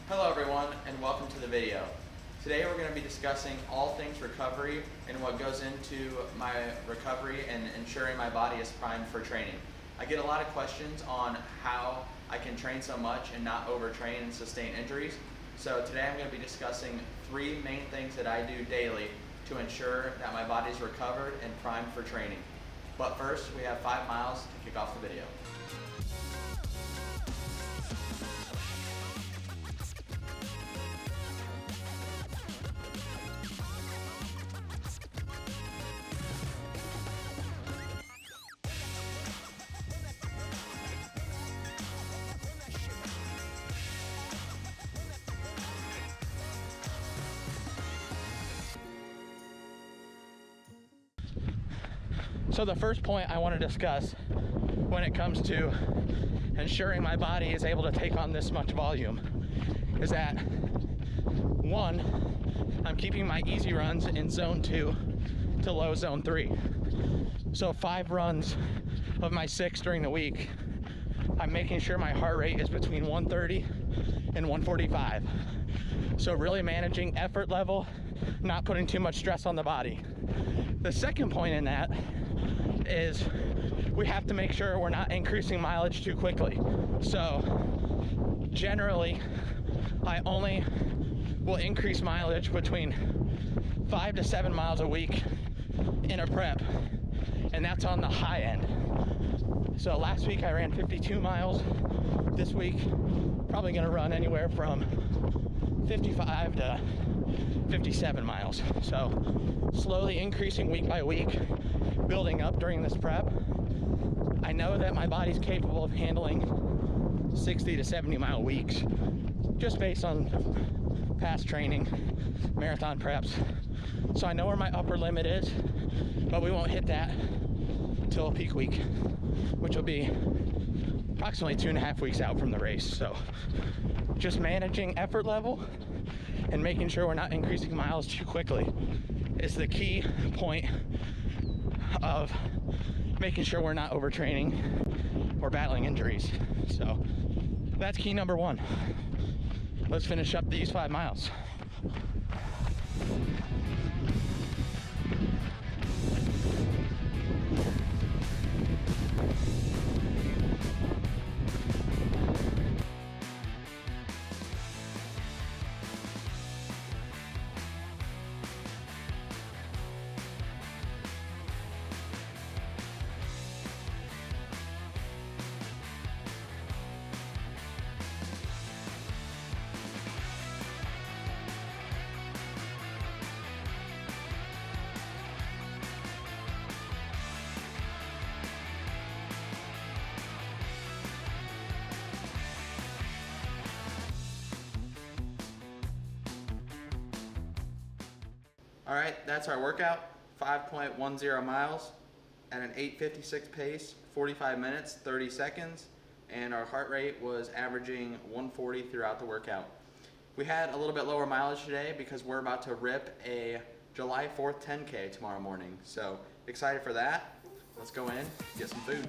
Hello everyone and welcome to the video. Today we're going to be discussing all things recovery and what goes into my recovery and ensuring my body is primed for training. I get a lot of questions on how I can train so much and not overtrain and sustain injuries. So today I'm going to be discussing three main things that I do daily to ensure that my body is recovered and primed for training. But first we have 5 miles to kick off the video. So the first point I want to discuss when it comes to ensuring my body is able to take on this much volume is that, one, I'm keeping my easy runs in zone 2 to low zone 3. So 5 runs of my 6 during the week, I'm making sure my heart rate is between 130 and 145. So really managing effort level, not putting too much stress on the body. The second point in that is we have to make sure we're not increasing mileage too quickly. So generally, I only will increase mileage between 5 to 7 miles a week in a prep, and that's on the high end. So last week I ran 52 miles. This week, probably gonna run anywhere from 55 to 57 miles. So slowly increasing week by week, building up during this prep. I know that my body's capable of handling 60 to 70 mile weeks just based on past training, marathon preps. So I know where my upper limit is, but we won't hit that till peak week, which will be approximately 2.5 weeks out from the race. So just managing effort level and making sure we're not increasing miles too quickly is the key point of making sure we're not overtraining or battling injuries. So that's key number 1. Let's finish up these 5 miles. All right, that's our workout, 5.10 miles at an 8:56 pace, 45 minutes, 30 seconds, and our heart rate was averaging 140 throughout the workout. We had a little bit lower mileage today because we're about to rip a July 4th 10K tomorrow morning. So excited for that. Let's go in, get some food.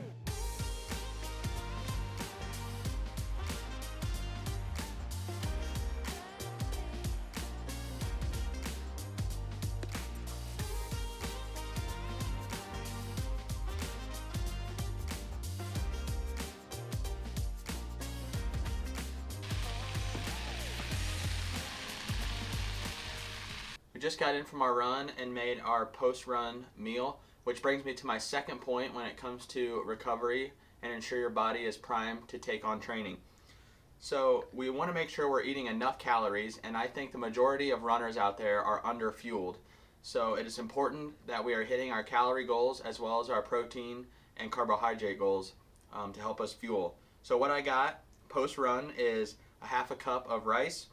We just got in from our run and made our post-run meal, which brings me to my second point when it comes to recovery and ensure your body is primed to take on training. So we want to make sure we're eating enough calories, and I think the majority of runners out there are under-fueled. So it is important that we are hitting our calorie goals as well as our protein and carbohydrate goals to help us fuel. So what I got post-run is a half a cup of rice,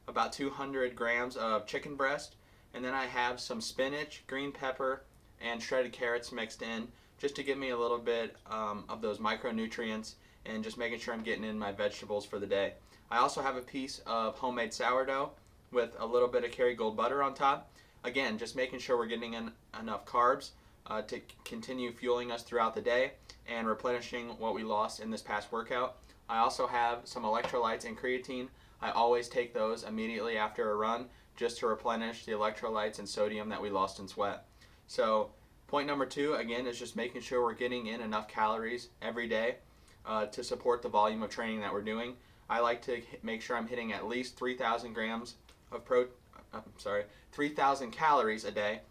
about 200 grams of chicken breast, and then I have some spinach, green pepper, and shredded carrots mixed in just to give me a little bit of those micronutrients and just making sure I'm getting in my vegetables for the day. I also have a piece of homemade sourdough with a little bit of Kerrygold butter on top. Again, just making sure we're getting in enough carbs to continue fueling us throughout the day and replenishing what we lost in this past workout. I also have some electrolytes and creatine I always take those immediately after a run just to replenish the electrolytes and sodium that we lost in sweat. So point number 2, again, is just making sure we're getting in enough calories every day to support the volume of training that we're doing. I like to make sure I'm hitting at least 3,000 calories a day,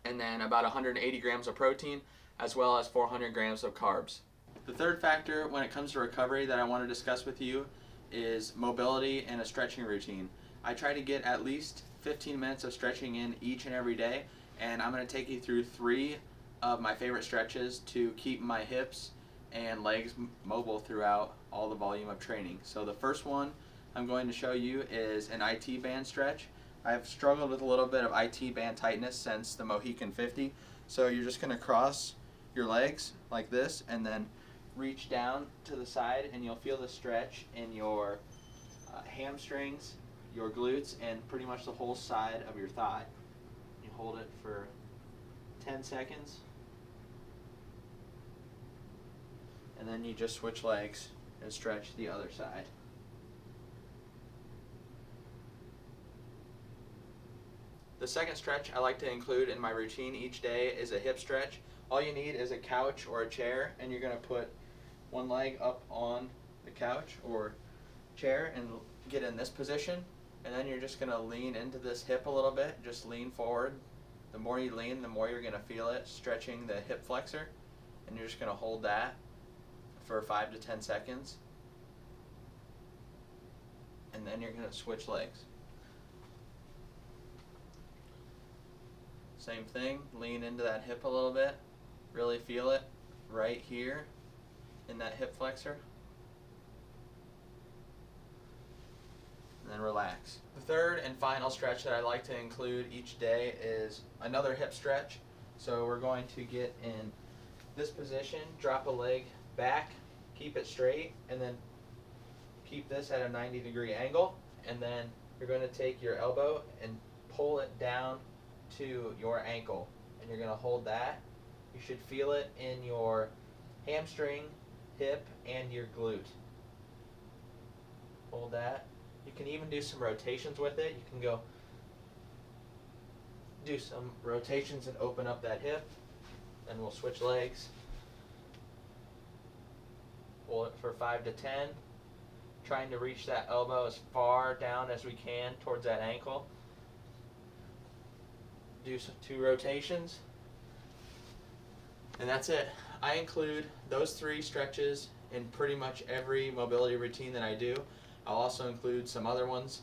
and then about 180 grams of protein, as well as 400 grams of carbs. The third factor when it comes to recovery that I want to discuss with you is mobility and a stretching routine. I try to get at least 15 minutes of stretching in each and every day, and I'm going to take you through 3 of my favorite stretches to keep my hips and legs mobile throughout all the volume of training. So the first one I'm going to show you is an IT band stretch. I've struggled with a little bit of IT band tightness since the Mohican 50. So you're just going to cross your legs like this and then reach down to the side, and you'll feel the stretch in your hamstrings, your glutes, and pretty much the whole side of your thigh. You hold it for 10 seconds, and then you just switch legs and stretch the other side. The second stretch I like to include in my routine each day is a hip stretch. All you need is a couch or a chair, and you're going to put one leg up on the couch or chair and get in this position, and then you're just going to lean into this hip a little bit. Just lean forward. The more you lean, the more you're going to feel it stretching the hip flexor, and you're just going to hold that for 5 to 10 seconds, and then you're going to switch legs. Same thing, lean into that hip a little bit, really feel it right here in that hip flexor, and then relax. The third and final stretch that I like to include each day is another hip stretch. So we're going to get in this position, drop a leg back, keep it straight, and then keep this at a 90-degree angle, and then you're going to take your elbow and pull it down to your ankle, and you're going to hold that. You should feel it in your hamstring, hip, and your glute. Hold that. You can even do some rotations with it. You can go do some rotations and open up that hip, and we'll switch legs. Hold it for 5 to 10, trying to reach that elbow as far down as we can towards that ankle. Do some 2 rotations, and that's it. I include those 3 stretches in pretty much every mobility routine that I do. I'll also include some other ones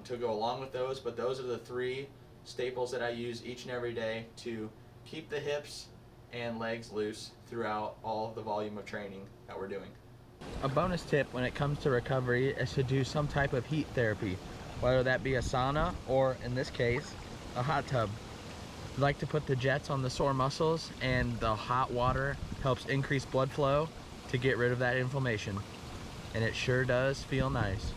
to go along with those, but those are the 3 staples that I use each and every day to keep the hips and legs loose throughout all of the volume of training that we're doing. A bonus tip when it comes to recovery is to do some type of heat therapy, whether that be a sauna or, in this case, a hot tub. I like to put the jets on the sore muscles, and the hot water helps increase blood flow to get rid of that inflammation, and it sure does feel nice.